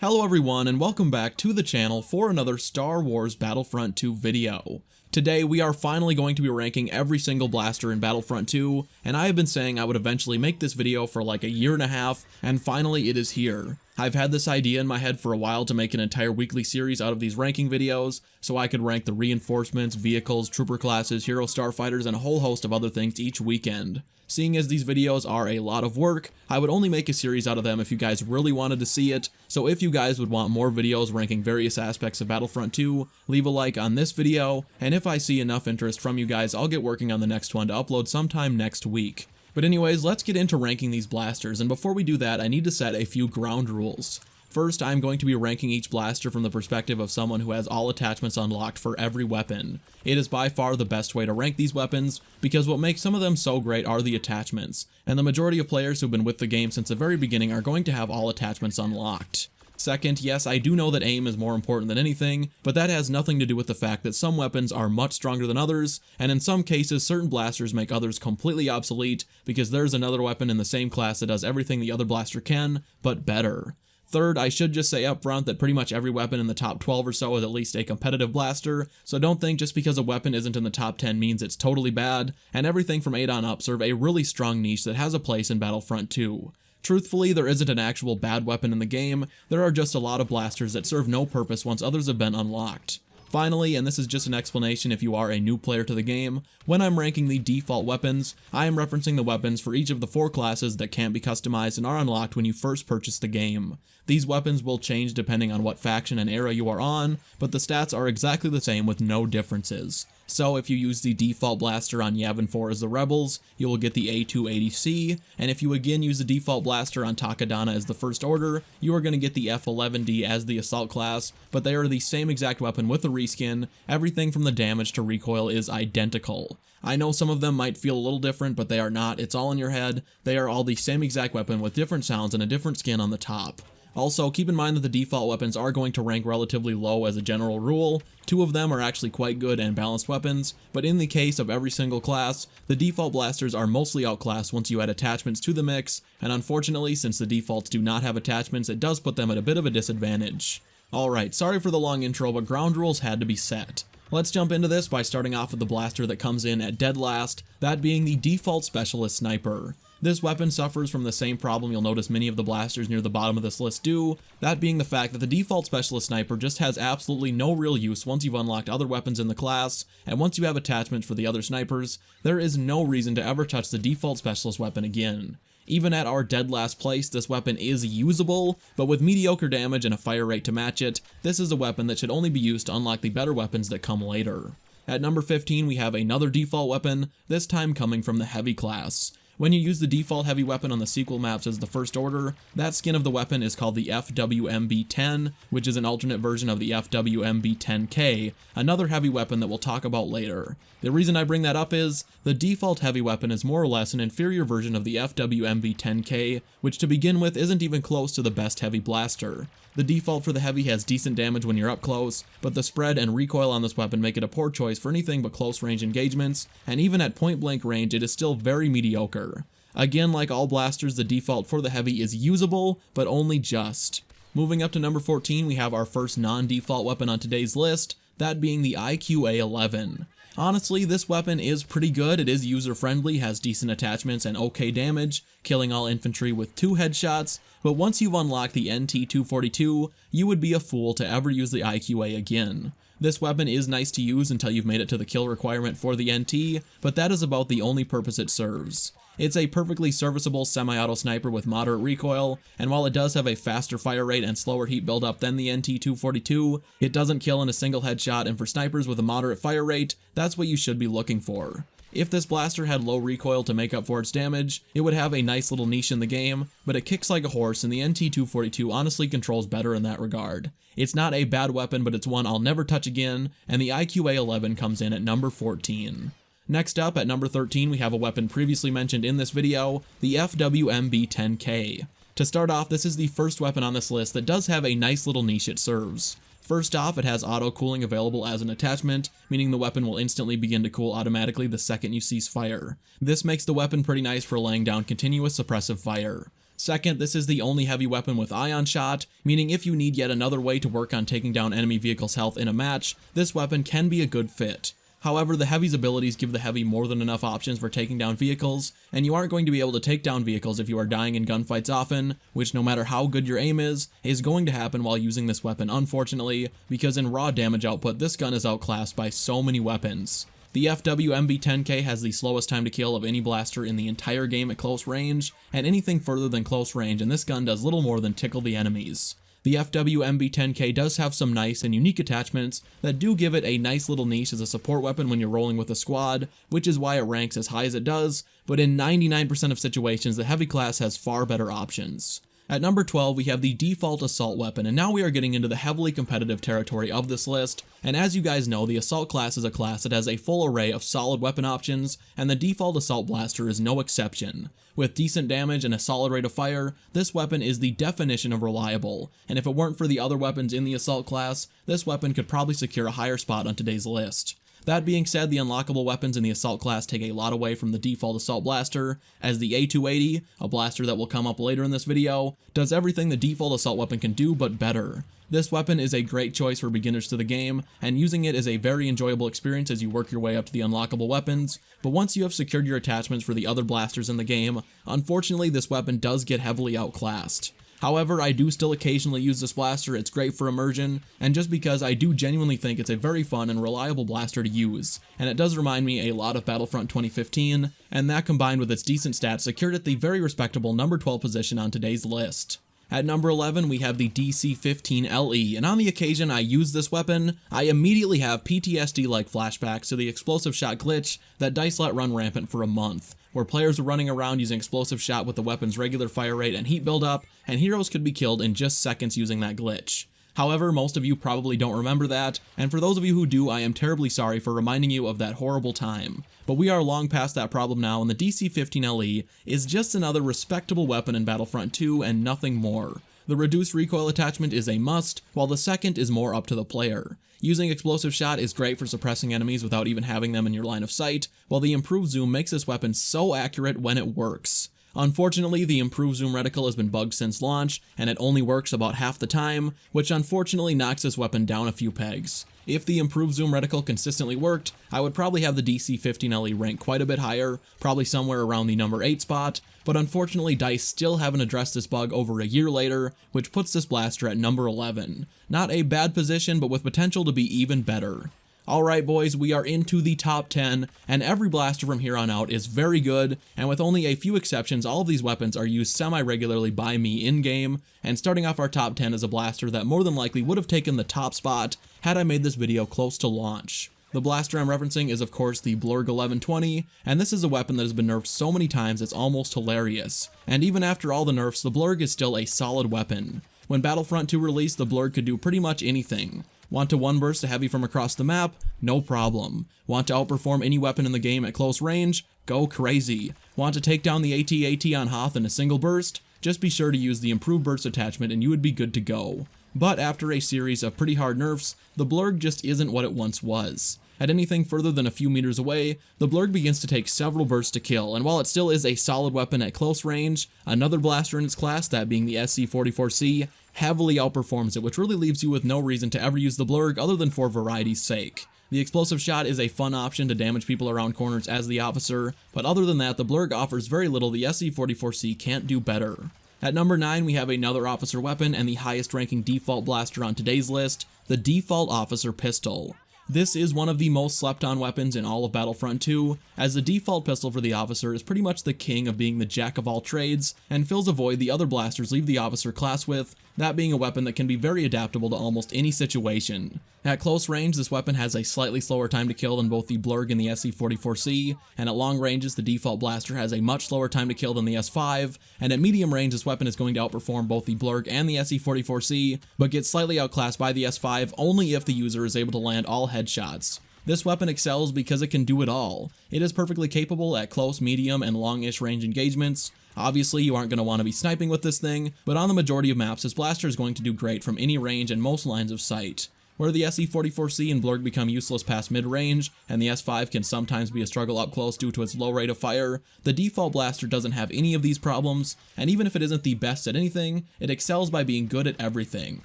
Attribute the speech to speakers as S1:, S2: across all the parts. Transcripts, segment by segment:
S1: Hello everyone and welcome back to the channel for another Star Wars Battlefront 2 video. Today we are finally going to be ranking every single blaster in Battlefront 2, and I have been saying I would eventually make this video for like a year and a half, and finally it is here. I've had this idea in my head for a while to make an entire weekly series out of these ranking videos, so I could rank the reinforcements, vehicles, trooper classes, hero starfighters, and a whole host of other things each weekend. Seeing as these videos are a lot of work, I would only make a series out of them if you guys really wanted to see it, so if you guys would want more videos ranking various aspects of Battlefront 2, leave a like on this video, and if I see enough interest from you guys, I'll get working on the next one to upload sometime next week. But anyways, let's get into ranking these blasters, and before we do that, I need to set a few ground rules. First, I'm going to be ranking each blaster from the perspective of someone who has all attachments unlocked for every weapon. It is by far the best way to rank these weapons, because what makes some of them so great are the attachments, and the majority of players who've been with the game since the very beginning are going to have all attachments unlocked. Second, yes, I do know that aim is more important than anything, but that has nothing to do with the fact that some weapons are much stronger than others, and in some cases certain blasters make others completely obsolete because there's another weapon in the same class that does everything the other blaster can, but better. Third, I should just say up front that pretty much every weapon in the top 12 or so is at least a competitive blaster, so don't think just because a weapon isn't in the top 10 means it's totally bad, and everything from 8 on up serve a really strong niche that has a place in Battlefront 2. Truthfully, there isn't an actual bad weapon in the game, there are just a lot of blasters that serve no purpose once others have been unlocked. Finally, and this is just an explanation if you are a new player to the game, when I'm ranking the default weapons, I am referencing the weapons for each of the 4 classes that can't be customized and are unlocked when you first purchase the game. These weapons will change depending on what faction and era you are on, but the stats are exactly the same with no differences. So if you use the default blaster on Yavin 4 as the Rebels, you will get the A280C, and if you again use the default blaster on Takodana as the First Order, you are going to get the F11D as the Assault class, but they are the same exact weapon with a reskin. Everything from the damage to recoil is identical. I know some of them might feel a little different, but they are not, it's all in your head. They are all the same exact weapon with different sounds and a different skin on the top. Also, keep in mind that the default weapons are going to rank relatively low as a general rule. 2 of them are actually quite good and balanced weapons, but in the case of every single class, the default blasters are mostly outclassed once you add attachments to the mix, and unfortunately, since the defaults do not have attachments, it does put them at a bit of a disadvantage. Alright, sorry for the long intro, but ground rules had to be set. Let's jump into this by starting off with the blaster that comes in at dead last, that being the default Specialist Sniper. This weapon suffers from the same problem you'll notice many of the blasters near the bottom of this list do, that being the fact that the default Specialist Sniper just has absolutely no real use once you've unlocked other weapons in the class, and once you have attachments for the other snipers, there is no reason to ever touch the default Specialist weapon again. Even at our dead last place, this weapon is usable, but with mediocre damage and a fire rate to match it, this is a weapon that should only be used to unlock the better weapons that come later. At number 15 we have another default weapon, this time coming from the Heavy class. When you use the default heavy weapon on the sequel maps as the First Order, that skin of the weapon is called the FWMB-10, which is an alternate version of the FWMB-10K, another heavy weapon that we'll talk about later. The reason I bring that up is, the default heavy weapon is more or less an inferior version of the FWMB-10K, which to begin with isn't even close to the best heavy blaster. The default for the heavy has decent damage when you're up close, but the spread and recoil on this weapon make it a poor choice for anything but close range engagements, and even at point blank range it is still very mediocre. Again, like all blasters, the default for the heavy is usable, but only just. Moving up to number 14 we have our first non-default weapon on today's list, that being the IQA-11. Honestly, this weapon is pretty good, it is user-friendly, has decent attachments and okay damage, killing all infantry with 2 headshots, but once you've unlocked the NT-242, you would be a fool to ever use the IQA again. This weapon is nice to use until you've made it to the kill requirement for the NT, but that is about the only purpose it serves. It's a perfectly serviceable semi-auto sniper with moderate recoil, and while it does have a faster fire rate and slower heat buildup than the NT-242, it doesn't kill in a single headshot, and for snipers with a moderate fire rate, that's what you should be looking for. If this blaster had low recoil to make up for its damage, it would have a nice little niche in the game, but it kicks like a horse and the NT-242 honestly controls better in that regard. It's not a bad weapon, but it's one I'll never touch again, and the IQA-11 comes in at number 14. Next up, at number 13, we have a weapon previously mentioned in this video, the FWMB-10K. To start off, this is the first weapon on this list that does have a nice little niche it serves. First off, it has auto cooling available as an attachment, meaning the weapon will instantly begin to cool automatically the second you cease fire. This makes the weapon pretty nice for laying down continuous suppressive fire. Second, this is the only heavy weapon with ion shot, meaning if you need yet another way to work on taking down enemy vehicles' health in a match, this weapon can be a good fit. However, the Heavy's abilities give the Heavy more than enough options for taking down vehicles, and you aren't going to be able to take down vehicles if you are dying in gunfights often, which no matter how good your aim is going to happen while using this weapon unfortunately, because in raw damage output this gun is outclassed by so many weapons. The FWMB 10K has the slowest time to kill of any blaster in the entire game at close range, and anything further than close range, and this gun does little more than tickle the enemies. The FWMB 10K does have some nice and unique attachments that do give it a nice little niche as a support weapon when you're rolling with a squad, which is why it ranks as high as it does, but in 99% of situations the Heavy class has far better options. At number 12, we have the default assault weapon, and now we are getting into the heavily competitive territory of this list, and as you guys know, the assault class is a class that has a full array of solid weapon options, and the default assault blaster is no exception. With decent damage and a solid rate of fire, this weapon is the definition of reliable, and if it weren't for the other weapons in the assault class, this weapon could probably secure a higher spot on today's list. That being said, the unlockable weapons in the assault class take a lot away from the default assault blaster, as the A280, a blaster that will come up later in this video, does everything the default assault weapon can do but better. This weapon is a great choice for beginners to the game, and using it is a very enjoyable experience as you work your way up to the unlockable weapons, but once you have secured your attachments for the other blasters in the game, unfortunately this weapon does get heavily outclassed. However, I do still occasionally use this blaster, it's great for immersion, and just because I do genuinely think it's a very fun and reliable blaster to use, and it does remind me a lot of Battlefront 2015, and that combined with its decent stats secured it the very respectable number 12 position on today's list. At number 11, we have the DC-15LE, and on the occasion I use this weapon, I immediately have PTSD-like flashbacks to the explosive shot glitch that DICE let run rampant for a month, where players were running around using explosive shot with the weapon's regular fire rate and heat buildup, and heroes could be killed in just seconds using that glitch. However, most of you probably don't remember that, and for those of you who do, I am terribly sorry for reminding you of that horrible time. But we are long past that problem now, and the DC-15LE is just another respectable weapon in Battlefront 2 and nothing more. The reduced recoil attachment is a must, while the second is more up to the player. Using explosive shot is great for suppressing enemies without even having them in your line of sight, while the improved zoom makes this weapon so accurate when it works. Unfortunately, the improved zoom reticle has been bugged since launch, and it only works about half the time, which unfortunately knocks this weapon down a few pegs. If the improved zoom reticle consistently worked, I would probably have the DC-15LE rank quite a bit higher, probably somewhere around the number 8 spot, but unfortunately DICE still haven't addressed this bug over a year later, which puts this blaster at number 11. Not a bad position, but with potential to be even better. Alright boys, we are into the top 10, and every blaster from here on out is very good, and with only a few exceptions, all of these weapons are used semi-regularly by me in-game, and starting off our top 10 is a blaster that more than likely would have taken the top spot had I made this video close to launch. The blaster I'm referencing is of course the Blurg 1120, and this is a weapon that has been nerfed so many times it's almost hilarious, and even after all the nerfs, the Blurg is still a solid weapon. When Battlefront 2 released, the Blurg could do pretty much anything. Want to one burst a heavy from across the map? No problem. Want to outperform any weapon in the game at close range? Go crazy. Want to take down the AT-AT on Hoth in a single burst? Just be sure to use the improved burst attachment and you would be good to go. But after a series of pretty hard nerfs, the Blurg just isn't what it once was. At anything further than a few meters away, the Blurg begins to take several bursts to kill, and while it still is a solid weapon at close range, another blaster in its class, that being the SC-44C, heavily outperforms it, which really leaves you with no reason to ever use the Blurg other than for variety's sake. The explosive shot is a fun option to damage people around corners as the officer, but other than that, the Blurg offers very little the SC-44C can't do better. At number 9, we have another officer weapon and the highest ranking default blaster on today's list, the default officer pistol. This is one of the most slept on weapons in all of Battlefront 2, as the default pistol for the officer is pretty much the king of being the jack of all trades, and fills a void the other blasters leave the officer class with, that being a weapon that can be very adaptable to almost any situation. At close range, this weapon has a slightly slower time to kill than both the Blurg and the SC-44C, and at long ranges, the default blaster has a much slower time to kill than the S5, and at medium range, this weapon is going to outperform both the Blurg and the SC-44C, but gets slightly outclassed by the S5 only if the user is able to land all headshots. This weapon excels because it can do it all. It is perfectly capable at close, medium, and long-ish range engagements. Obviously, you aren't going to want to be sniping with this thing, but on the majority of maps, this blaster is going to do great from any range and most lines of sight. where the SE-44C and Blurg become useless past mid-range, and the S5 can sometimes be a struggle up close due to its low rate of fire, the default blaster doesn't have any of these problems, and even if it isn't the best at anything, it excels by being good at everything.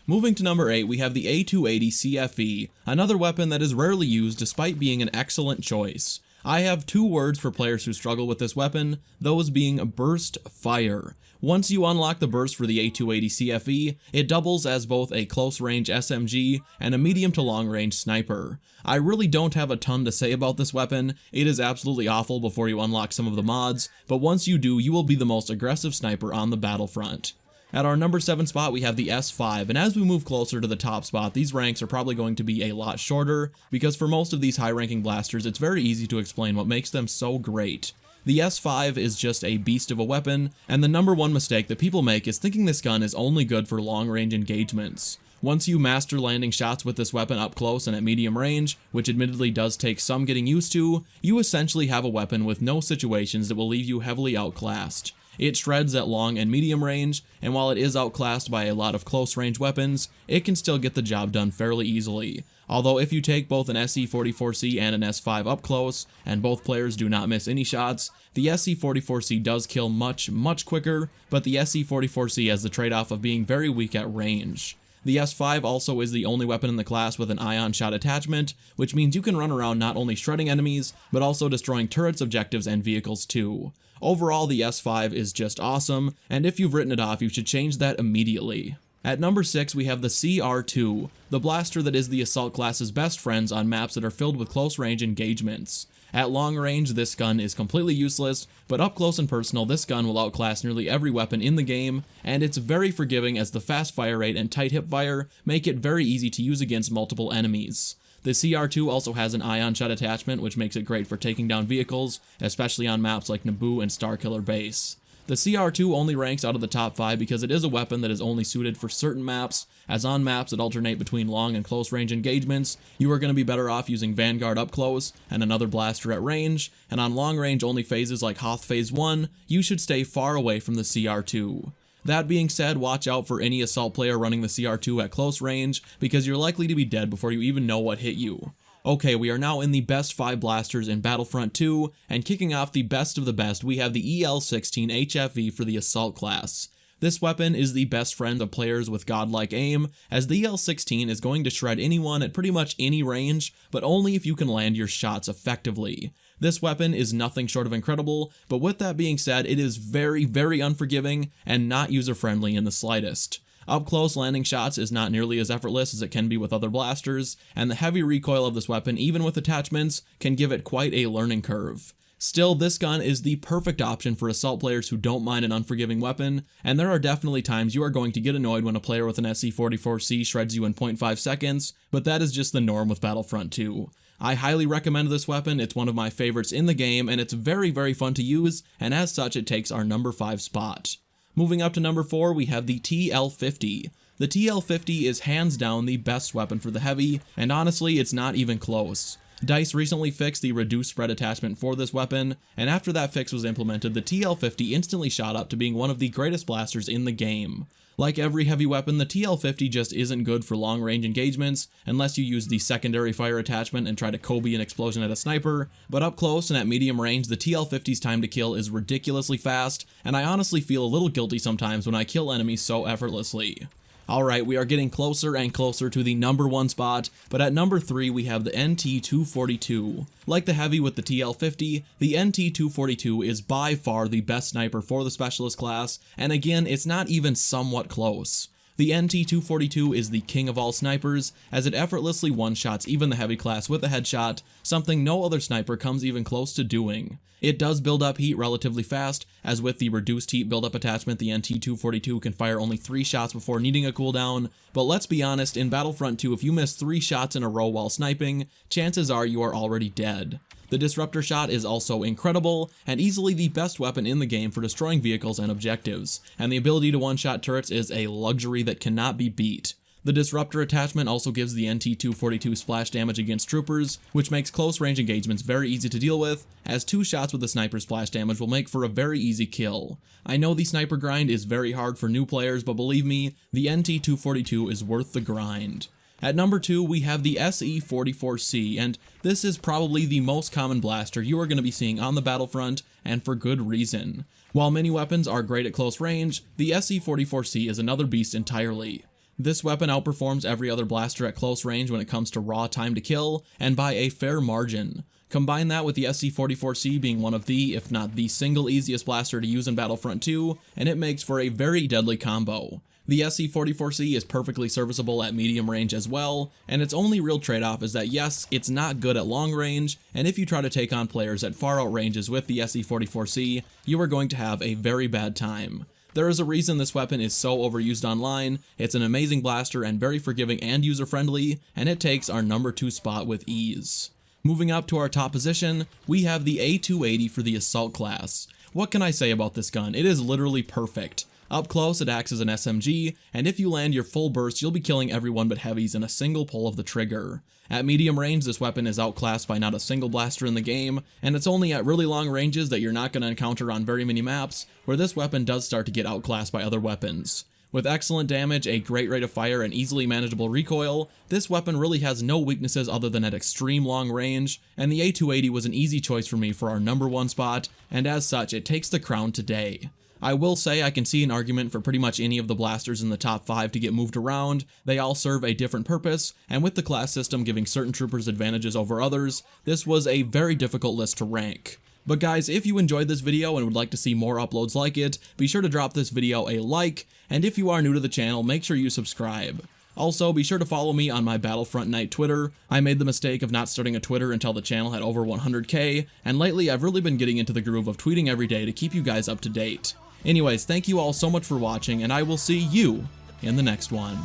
S1: Moving to number 8, we have the A280 CFE, another weapon that is rarely used despite being an excellent choice. I have 2 words for players who struggle with this weapon, those being burst fire. Once you unlock the burst for the A280 CFE, it doubles as both a close-range SMG and a medium to long-range sniper. I really don't have a ton to say about this weapon. It is absolutely awful before you unlock some of the mods, but once you do, you will be the most aggressive sniper on the battlefront. At our number 7 spot, we have the S5, and as we move closer to the top spot, these ranks are probably going to be a lot shorter, because for most of these high-ranking blasters, it's very easy to explain what makes them so great. The S5 is just a beast of a weapon, and the number 1 mistake that people make is thinking this gun is only good for long-range engagements. Once you master landing shots with this weapon up close and at medium range, which admittedly does take some getting used to, you essentially have a weapon with no situations that will leave you heavily outclassed. It shreds at long and medium range, and while it is outclassed by a lot of close-range weapons, it can still get the job done fairly easily. Although if you take both an SE-44C and an S5 up close, and both players do not miss any shots, the SE-44C does kill much quicker, but the SE-44C has the trade-off of being very weak at range. The S5 also is the only weapon in the class with an ion shot attachment, which means you can run around not only shredding enemies, but also destroying turrets, objectives, and vehicles too. Overall, the S5 is just awesome, and if you've written it off, you should change that immediately. At number 6, we have the CR2, the blaster that is the assault class's best friends on maps that are filled with close-range engagements. At long range, this gun is completely useless, but up close and personal, this gun will outclass nearly every weapon in the game, and it's very forgiving as the fast fire rate and tight hip fire make it very easy to use against multiple enemies. The CR2 also has an ion shot attachment, which makes it great for taking down vehicles, especially on maps like Naboo and Starkiller Base. The CR2 only ranks out of the top 5 because it is a weapon that is only suited for certain maps, as on maps that alternate between long and close range engagements, you are going to be better off using Vanguard up close and another blaster at range, and on long range only phases like Hoth Phase 1, you should stay far away from the CR2. That being said, watch out for any assault player running the CR2 at close range, because you're likely to be dead before you even know what hit you. Okay, we are now in the best 5 blasters in Battlefront 2, and kicking off the best of the best, we have the EL-16 HFV for the assault class. This weapon is the best friend of players with godlike aim, as the EL-16 is going to shred anyone at pretty much any range, but only if you can land your shots effectively. This weapon is nothing short of incredible, but with that being said, it is very unforgiving and not user-friendly in the slightest. Up close landing shots is not nearly as effortless as it can be with other blasters, and the heavy recoil of this weapon, even with attachments, can give it quite a learning curve. Still, this gun is the perfect option for assault players who don't mind an unforgiving weapon, and there are definitely times you are going to get annoyed when a player with an SE-44C shreds you in 0.5 seconds, but that is just the norm with Battlefront 2. I highly recommend this weapon, it's one of my favorites in the game, and it's very fun to use, and as such it takes our number 5 spot. Moving up to number 4, we have the TL-50. The TL-50 is hands down the best weapon for the heavy, and honestly, it's not even close. DICE recently fixed the reduced spread attachment for this weapon, and after that fix was implemented, the TL-50 instantly shot up to being one of the greatest blasters in the game. Like every heavy weapon, the TL-50 just isn't good for long-range engagements, unless you use the secondary fire attachment and try to Kobe an explosion at a sniper, but up close and at medium range, the TL-50's time to kill is ridiculously fast, and I honestly feel a little guilty sometimes when I kill enemies so effortlessly. Alright, we are getting closer and closer to the number 1 spot, but at number 3 we have the NT-242. Like the heavy with the TL-50, the NT-242 is by far the best sniper for the specialist class, and again, it's not even somewhat close. The NT-242 is the king of all snipers, as it effortlessly one-shots even the heavy class with a headshot, something no other sniper comes even close to doing. It does build up heat relatively fast, as with the reduced heat buildup attachment, the NT-242 can fire only 3 shots before needing a cooldown, but let's be honest, in Battlefront 2, if you miss 3 shots in a row while sniping, chances are you are already dead. The disruptor shot is also incredible, and easily the best weapon in the game for destroying vehicles and objectives, and the ability to one-shot turrets is a luxury that cannot be beat. The disruptor attachment also gives the NT-242 splash damage against troopers, which makes close range engagements very easy to deal with, as 2 shots with the sniper splash damage will make for a very easy kill. I know the sniper grind is very hard for new players, but believe me, the NT-242 is worth the grind. At number 2, we have the SE-44C, and this is probably the most common blaster you are going to be seeing on the battlefront, and for good reason. While many weapons are great at close range, the SE-44C is another beast entirely. This weapon outperforms every other blaster at close range when it comes to raw time to kill, and by a fair margin. Combine that with the SE-44C being one of the, if not the single easiest blaster to use in Battlefront 2, and it makes for a very deadly combo. The SE-44C is perfectly serviceable at medium range as well, and its only real trade-off is that yes, it's not good at long range, and if you try to take on players at far out ranges with the SE-44C, you are going to have a very bad time. There is a reason this weapon is so overused online. It's an amazing blaster and very forgiving and user-friendly, and it takes our number 2 spot with ease. Moving up to our top position, we have the A280 for the Assault class. What can I say about this gun? It is literally perfect. Up close, it acts as an SMG, and if you land your full burst, you'll be killing everyone but heavies in a single pull of the trigger. At medium range, this weapon is outclassed by not a single blaster in the game, and it's only at really long ranges that you're not going to encounter on very many maps, where this weapon does start to get outclassed by other weapons. With excellent damage, a great rate of fire, and easily manageable recoil, this weapon really has no weaknesses other than at extreme long range, and the A280 was an easy choice for me for our number 1 spot, and as such, it takes the crown today. I will say I can see an argument for pretty much any of the blasters in the top 5 to get moved around. They all serve a different purpose, and with the class system giving certain troopers advantages over others, this was a very difficult list to rank. But guys, if you enjoyed this video and would like to see more uploads like it, be sure to drop this video a like, and if you are new to the channel, make sure you subscribe. Also, be sure to follow me on my Battlefront Knight Twitter. I made the mistake of not starting a Twitter until the channel had over 100k, and lately I've really been getting into the groove of tweeting every day to keep you guys up to date. Anyways, thank you all so much for watching, and I will see you in the next one.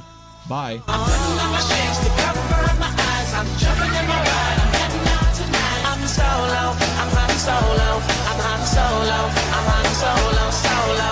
S1: Bye. I'm solo.